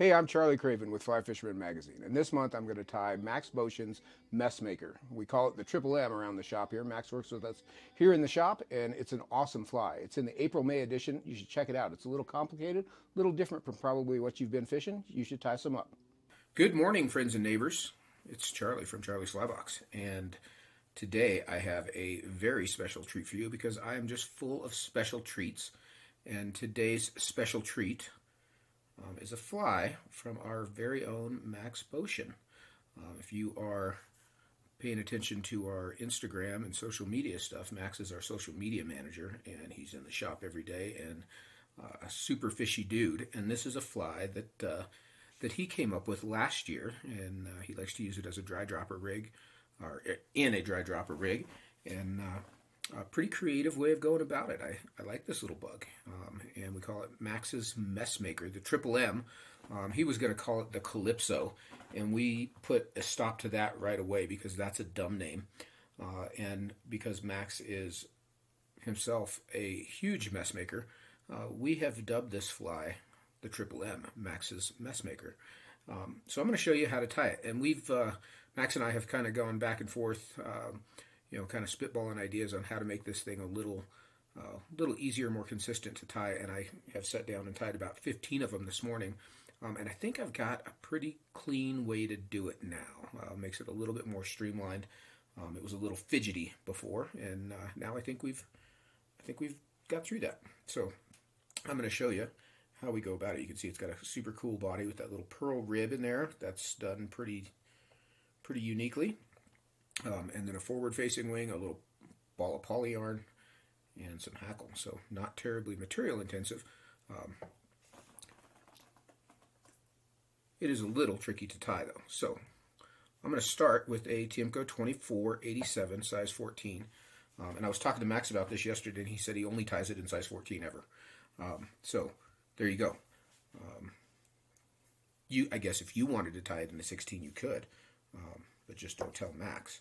Hey, I'm Charlie Craven with Fly Fisherman Magazine, and this month I'm going to tie Max Beauchene's Mess Maker. We call it the Triple M around the shop here. Max works with us here in the shop, and it's an awesome fly. It's in the April-May edition. You should check it out. It's a little complicated, a little different from probably what you've been fishing. You should tie some up. Good morning, friends and neighbors. It's Charlie from Charlie's Fly Box, and today I have a very special treat for you because I am just full of special treats. And today's special treat is a fly from our very own Max Beauchene. If you are paying attention to our Instagram and social media stuff, Max is our social media manager, and he's in the shop every day, and a super fishy dude. And this is a fly that he came up with last year, and he likes to use it as a dry dropper rig, or in a dry dropper rig, and a pretty creative way of going about it. I like this little bug, and we call it Max's Mess Maker, the Triple M. He was going to call it the Calypso, and we put a stop to that right away because that's a dumb name, and because Max is himself a huge mess maker, we have dubbed this fly the Triple M, Max's Mess Maker. So I'm going to show you how to tie it, and Max and I have kind of gone back and forth, kind of spitballing ideas on how to make this thing a little easier, more consistent to tie. And I have sat down and tied about 15 of them this morning, and I think I've got a pretty clean way to do it now. Makes it a little bit more streamlined. It was a little fidgety before, and now I think we've got through that. So I'm going to show you how we go about it. You can see it's got a super cool body with that little pearl rib in there. That's done pretty uniquely. And then a forward-facing wing, a little ball of poly yarn, and some hackle. So not terribly material intensive. It is a little tricky to tie though. So I'm going to start with a Tiemco 2487 size 14. And I was talking to Max about this yesterday, and he said he only ties it in size 14 ever. So there you go. I guess if you wanted to tie it in a 16, you could, but just don't tell Max.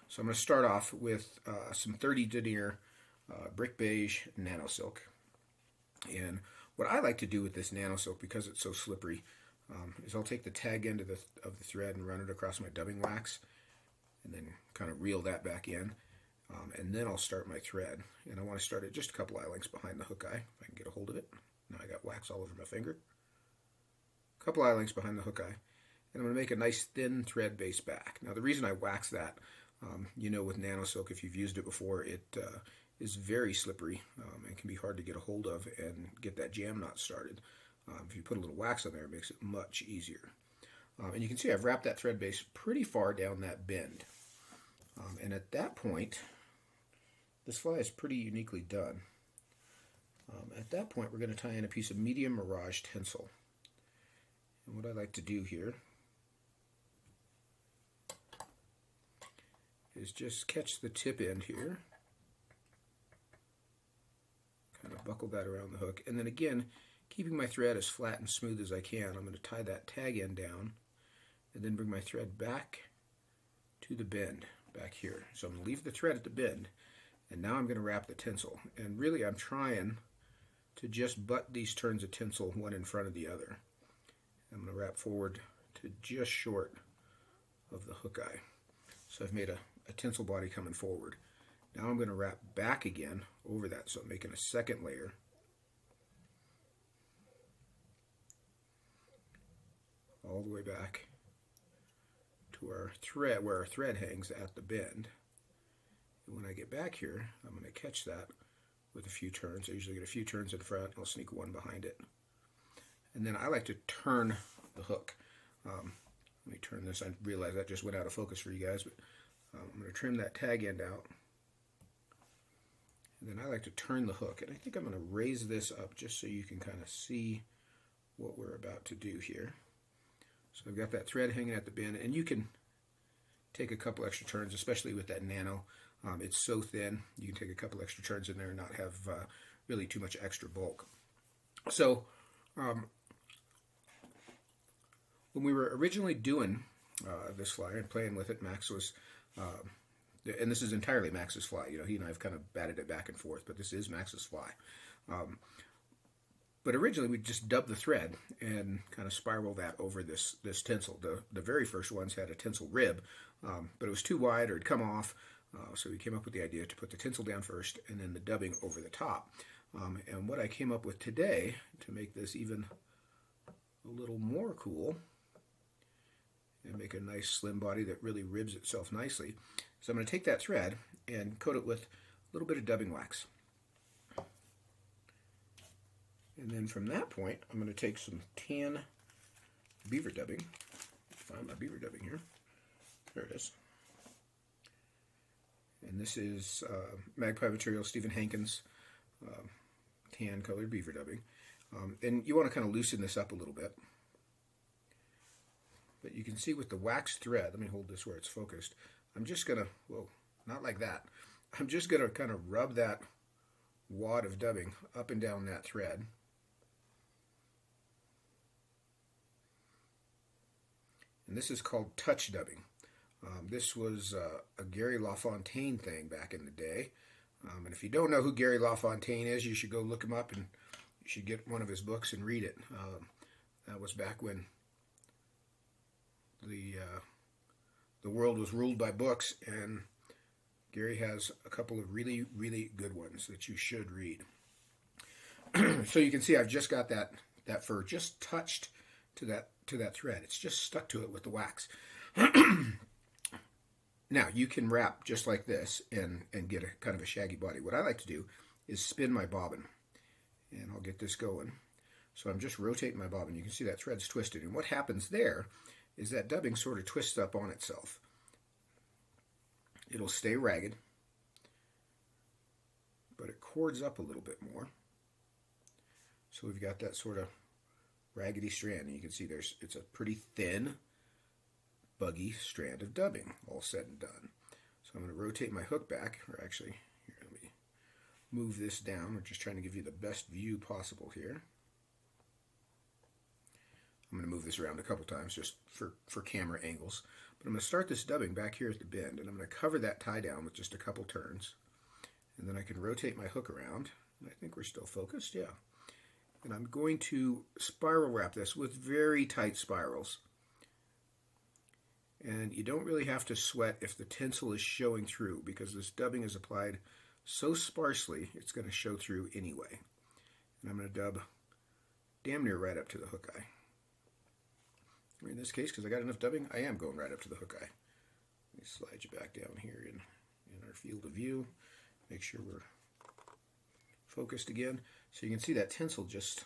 So I'm going to start off with some 30 denier brick beige nano silk. And what I like to do with this nano silk, because it's so slippery, is I'll take the tag end of the thread and run it across my dubbing wax, and then kind of reel that back in. And then I'll start my thread, and I want to start it just a couple eye lengths behind the hook eye, if I can get a hold of it. Now I got wax all over my finger. A couple eye lengths behind the hook eye, and I'm going to make a nice thin thread base back. Now the reason I wax that, with nano silk, if you've used it before, it is very slippery and can be hard to get a hold of and get that jam knot started. If you put a little wax on there, it makes it much easier. And you can see I've wrapped that thread base pretty far down that bend. And at that point, this fly is pretty uniquely done. At that point, we're going to tie in a piece of medium Mirage tinsel. And what I like to do here is just catch the tip end here, kind of buckle that around the hook, and then again, keeping my thread as flat and smooth as I can, I'm going to tie that tag end down and then bring my thread back to the bend back here. So I'm going to leave the thread at the bend, and now I'm going to wrap the tinsel. And really I'm trying to just butt these turns of tinsel one in front of the other. I'm going to wrap forward to just short of the hook eye. So I've made a tinsel body coming forward. Now I'm going to wrap back again over that, so I'm making a second layer. All the way back to our thread, where our thread hangs at the bend. And when I get back here, I'm going to catch that with a few turns. I usually get a few turns in front, I'll sneak one behind it. And then I like to turn the hook. Let me turn this. I realize that just went out of focus for you guys, but I'm going to trim that tag end out. And then I like to turn the hook. And I think I'm going to raise this up just so you can kind of see what we're about to do here. So I've got that thread hanging at the bend, and you can take a couple extra turns, especially with that nano. It's so thin, you can take a couple extra turns in there and not have really too much extra bulk. So when we were originally doing this fly and playing with it, Max was, and this is entirely Max's fly. He and I have kind of batted it back and forth, but this is Max's fly. But originally we just dubbed the thread and kind of spiral that over this tinsel. The very first ones had a tinsel rib, but it was too wide or it'd come off. So we came up with the idea to put the tinsel down first and then the dubbing over the top. And what I came up with today to make this even a little more cool and make a nice slim body that really ribs itself nicely. So I'm going to take that thread and coat it with a little bit of dubbing wax. And then from that point, I'm going to take some tan beaver dubbing. Find my beaver dubbing here. There it is. And this is Magpie Material, Stephen Hankins tan colored beaver dubbing. And you want to kind of loosen this up a little bit. But you can see with the wax thread, let me hold this where it's focused. I'm just going to, whoa, not like that. I'm just going to kind of rub that wad of dubbing up and down that thread. And this is called touch dubbing. This was a Gary LaFontaine thing back in the day. And if you don't know who Gary LaFontaine is, you should go look him up and you should get one of his books and read it. That was back when the world was ruled by books, and Gary has a couple of really, really good ones that you should read. So you can see I've just got that fur just touched to that thread. It's just stuck to it with the wax. Now you can wrap just like this and get a kind of a shaggy body. What I like to do is spin my bobbin, and I'll get this going. So I'm just rotating my bobbin. You can see that thread's twisted, and what happens there is that dubbing sort of twists up on itself. It'll stay ragged, but it cords up a little bit more. So we've got that sort of raggedy strand, and you can see it's a pretty thin, buggy strand of dubbing, all said and done. So I'm going to rotate my hook back, or actually, here, let me move this down. We're just trying to give you the best view possible here. I'm going to move this around a couple times just for camera angles. But I'm going to start this dubbing back here at the bend, and I'm going to cover that tie down with just a couple turns. And then I can rotate my hook around. And I think we're still focused, yeah. And I'm going to spiral wrap this with very tight spirals. And you don't really have to sweat if the tinsel is showing through, because this dubbing is applied so sparsely, it's going to show through anyway. And I'm going to dub damn near right up to the hook eye. In this case, because I got enough dubbing, I am going right up to the hook eye. Let me slide you back down here in our field of view. Make sure we're focused again. So you can see that tinsel just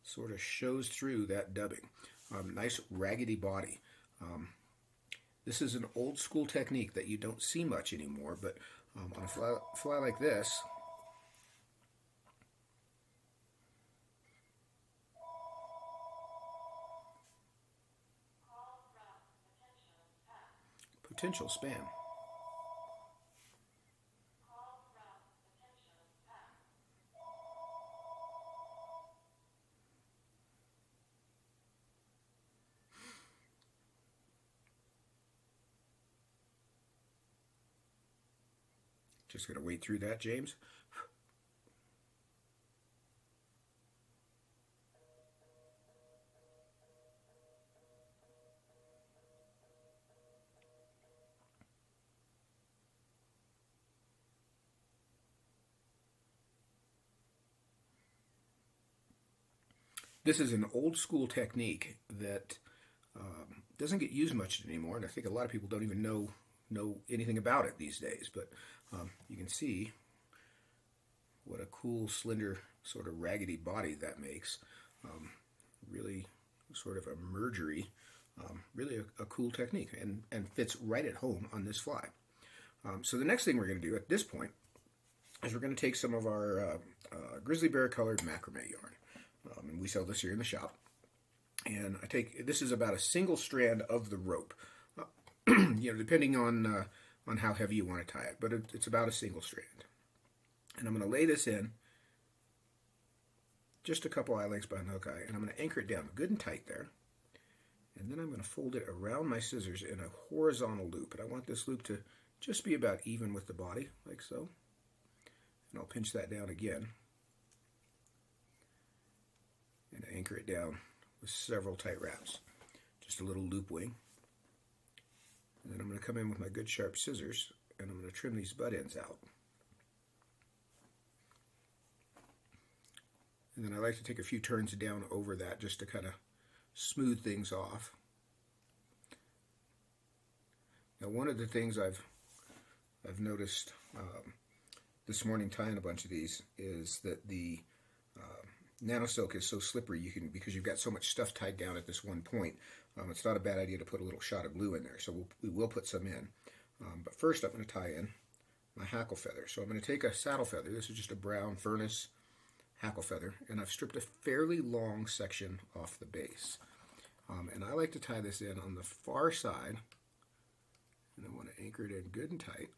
sort of shows through that dubbing. Nice raggedy body. This is an old school technique that you don't see much anymore, but on a fly like this, potential span. Just going to wait through that, James. This is an old school technique that doesn't get used much anymore, and I think a lot of people don't even know anything about it these days. But you can see what a cool, slender, sort of raggedy body that makes. Really sort of a mergery, really a cool technique, and fits right at home on this fly. So the next thing we're going to do at this point is we're going to take some of our grizzly bear colored macrame yarn. And we sell this here in the shop. And this is about a single strand of the rope. Depending on how heavy you want to tie it, but it's about a single strand. And I'm going to lay this in just a couple eye lengths behind the hook eye, and I'm going to anchor it down good and tight there. And then I'm going to fold it around my scissors in a horizontal loop, and I want this loop to just be about even with the body, like so. And I'll pinch that down again. and anchor it down with several tight wraps. Just a little loop wing. And then I'm going to come in with my good sharp scissors and I'm going to trim these butt ends out. And then I like to take a few turns down over that just to kind of smooth things off. Now, one of the things I've noticed this morning tying a bunch of these is that the nano silk is so slippery because you've got so much stuff tied down at this one point. It's not a bad idea to put a little shot of glue in there, so we will put some in. But first I'm going to tie in my hackle feather. So I'm going to take a saddle feather. This is just a brown furnace hackle feather, and I've stripped a fairly long section off the base. And I like to tie this in on the far side, and I want to anchor it in good and tight.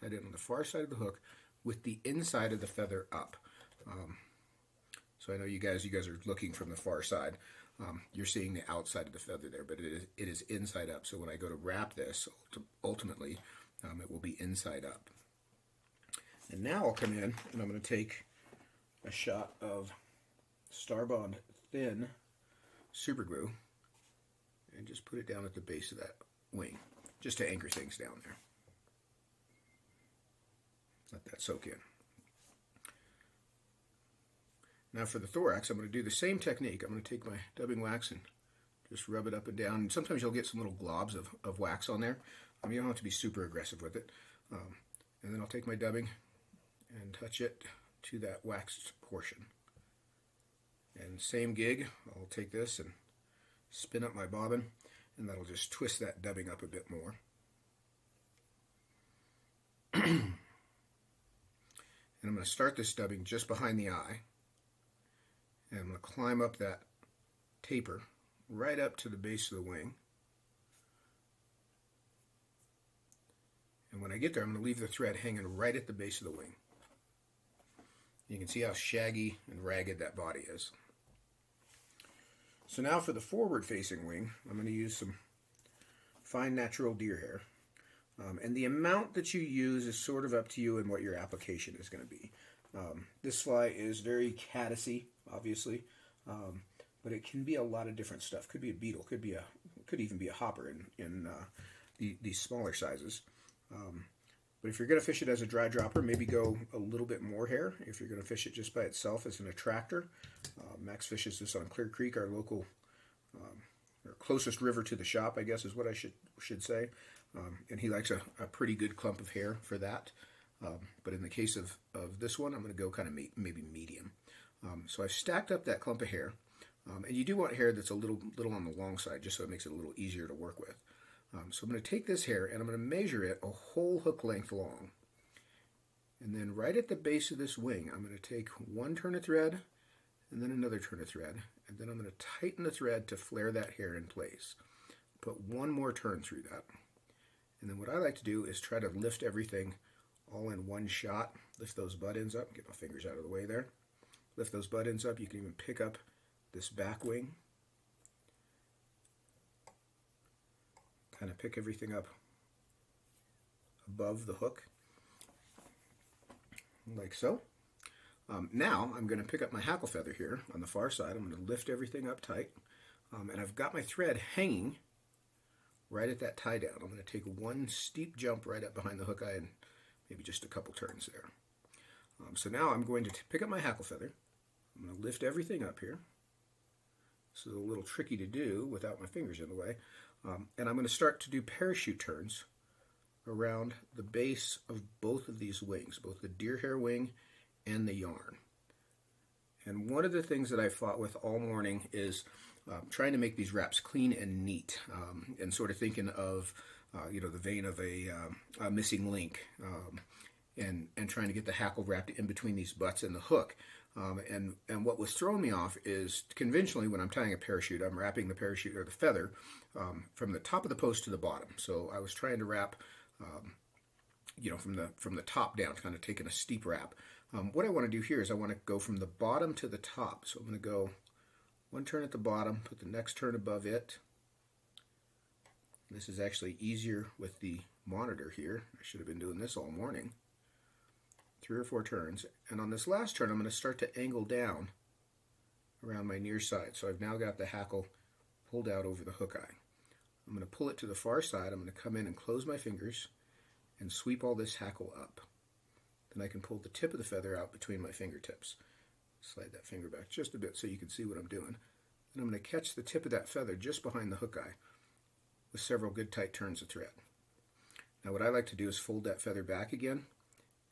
Tie it in on the far side of the hook with the inside of the feather up. So I know you guys are looking from the far side. You're seeing the outside of the feather there, but it is inside up. So when I go to wrap this, ultimately, it will be inside up. And now I'll come in and I'm going to take a shot of Starbond Thin super glue and just put it down at the base of that wing, just to anchor things down there. Let that soak in. Now for the thorax, I'm going to do the same technique. I'm going to take my dubbing wax and just rub it up and down. And sometimes you'll get some little globs of wax on there. You don't have to be super aggressive with it. And then I'll take my dubbing and touch it to that waxed portion. And same gig, I'll take this and spin up my bobbin, and that'll just twist that dubbing up a bit more. And I'm going to start this dubbing just behind the eye. And I'm going to climb up that taper right up to the base of the wing. And when I get there, I'm going to leave the thread hanging right at the base of the wing. You can see how shaggy and ragged that body is. So now for the forward-facing wing, I'm going to use some fine natural deer hair. And the amount that you use is sort of up to you and what your application is going to be. This fly is very caddisy, obviously, but it can be a lot of different stuff. Could be a beetle, could even be a hopper in these smaller sizes. But if you're going to fish it as a dry dropper, maybe go a little bit more hair. If you're going to fish it just by itself as an attractor, Max fishes this on Clear Creek, our local, or closest river to the shop, I guess is what I should say. And he likes a pretty good clump of hair for that. But in the case of this one, I'm going to go kind of maybe medium. So I've stacked up that clump of hair. And you do want hair that's a little on the long side, just so it makes it a little easier to work with. So I'm going to take this hair and I'm going to measure it a whole hook length long. And then right at the base of this wing, I'm going to take one turn of thread and then another turn of thread. And then I'm going to tighten the thread to flare that hair in place. Put one more turn through that. And then what I like to do is try to lift everything all in one shot. Lift those butt ends up. Get my fingers out of the way there. Lift those butt ends up. You can even pick up this back wing. Kind of pick everything up above the hook, like so. Now I'm going to pick up my hackle feather here on the far side. I'm going to lift everything up tight, and I've got my thread hanging right at that tie down. I'm going to take one steep jump right up behind the hook eye and maybe just a couple turns there. So now I'm going to pick up my hackle feather. I'm going to lift everything up here. This is a little tricky to do without my fingers in the way. And I'm going to start to do parachute turns around the base of both of these wings, both the deer hair wing and the yarn. And one of the things that I fought with all morning is trying to make these wraps clean and neat, and sort of thinking of the vein of a missing link, and trying to get the hackle wrapped in between these butts and the hook. And what was throwing me off is conventionally when I'm tying a parachute, I'm wrapping the parachute or the feather from the top of the post to the bottom. So I was trying to wrap, from the top down, kind of taking a steep wrap. What I want to do here is I want to go from the bottom to the top. So I'm going to go one turn at the bottom, put the next turn above it. This is actually easier with the monitor here. I should have been doing this all morning. 3 or 4 turns. And on this last turn, I'm going to start to angle down around my near side. So I've now got the hackle pulled out over the hook eye. I'm going to pull it to the far side. I'm going to come in and close my fingers and sweep all this hackle up. Then I can pull the tip of the feather out between my fingertips. Slide that finger back just a bit so you can see what I'm doing. And I'm going to catch the tip of that feather just behind the hook eye with several good tight turns of thread. Now what I like to do is fold that feather back again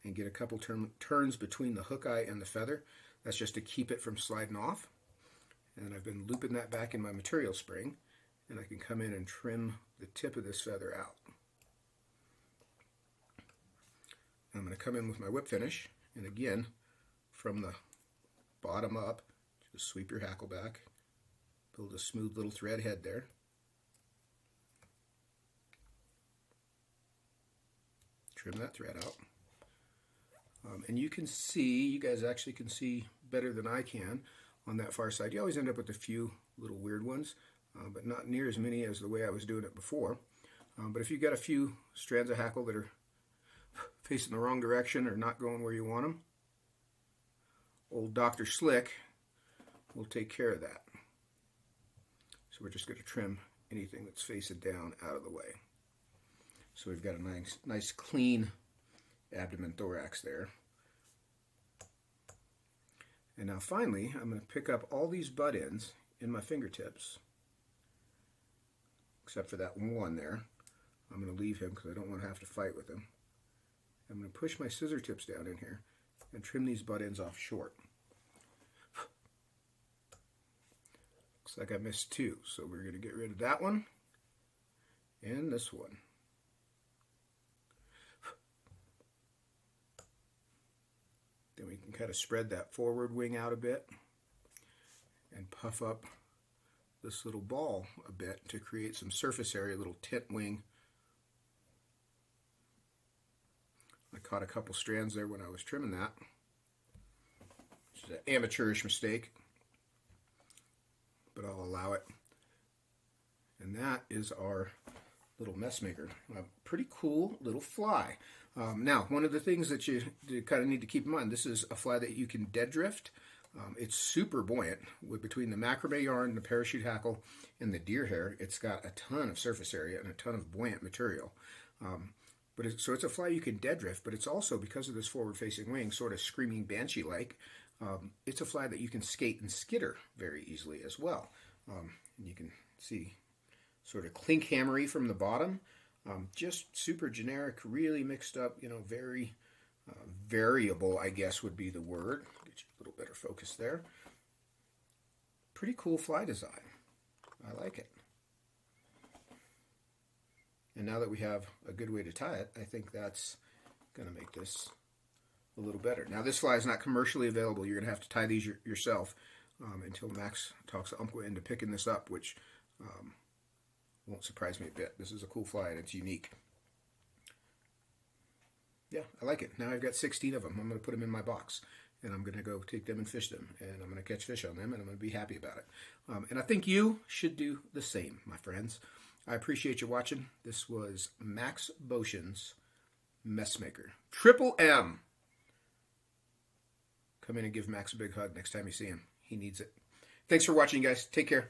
and get a couple turns between the hook eye and the feather. That's just to keep it from sliding off. And I've been looping that back in my material spring, and I can come in and trim the tip of this feather out. I'm going to come in with my whip finish, and again, from the bottom up, just sweep your hackle back, build a smooth little thread head there. Trim that thread out. And you can see, you guys actually can see better than I can on that far side. You always end up with a few little weird ones, but not near as many as the way I was doing it before. But if you've got a few strands of hackle that are facing the wrong direction or not going where you want them, old Dr. Slick will take care of that. So we're just going to trim anything that's facing down out of the way. So we've got a nice clean abdomen thorax there. And now finally, I'm going to pick up all these butt ends in my fingertips, except for that one there. I'm going to leave him because I don't want to have to fight with him. I'm going to push my scissor tips down in here and trim these butt ends off short. Looks like I missed 2, so we're going to get rid of that one and this one. Then we can kind of spread that forward wing out a bit and puff up this little ball a bit to create some surface area, little tent wing. I caught a couple strands there when I was trimming that, which is an amateurish mistake, but I'll allow it. And that is our little messmaker. A pretty cool little fly. Now, one of the things that you kind of need to keep in mind, this is a fly that you can dead drift. It's super buoyant. Between the macrame yarn, the parachute hackle, and the deer hair, it's got a ton of surface area and a ton of buoyant material. So it's a fly you can dead drift, but it's also, because of this forward-facing wing, sort of screaming banshee-like, it's a fly that you can skate and skitter very easily as well. And you can see sort of clink hammery from the bottom. Just super generic, really mixed up, very variable, I guess would be the word. Get you a little better focus there. Pretty cool fly design. I like it. And now that we have a good way to tie it, I think that's going to make this a little better. Now this fly is not commercially available. You're going to have to tie these yourself until Max talks Umpqua into picking this up, which won't surprise me a bit. This is a cool fly and it's unique. Yeah, I like it. Now I've got 16 of them. I'm going to put them in my box and I'm going to go take them and fish them, and I'm going to catch fish on them, and I'm going to be happy about it. And I think you should do the same, my friends. I appreciate you watching. This was Max Beauchene's Messmaker. Triple M. Come in and give Max a big hug next time you see him. He needs it. Thanks for watching, guys. Take care.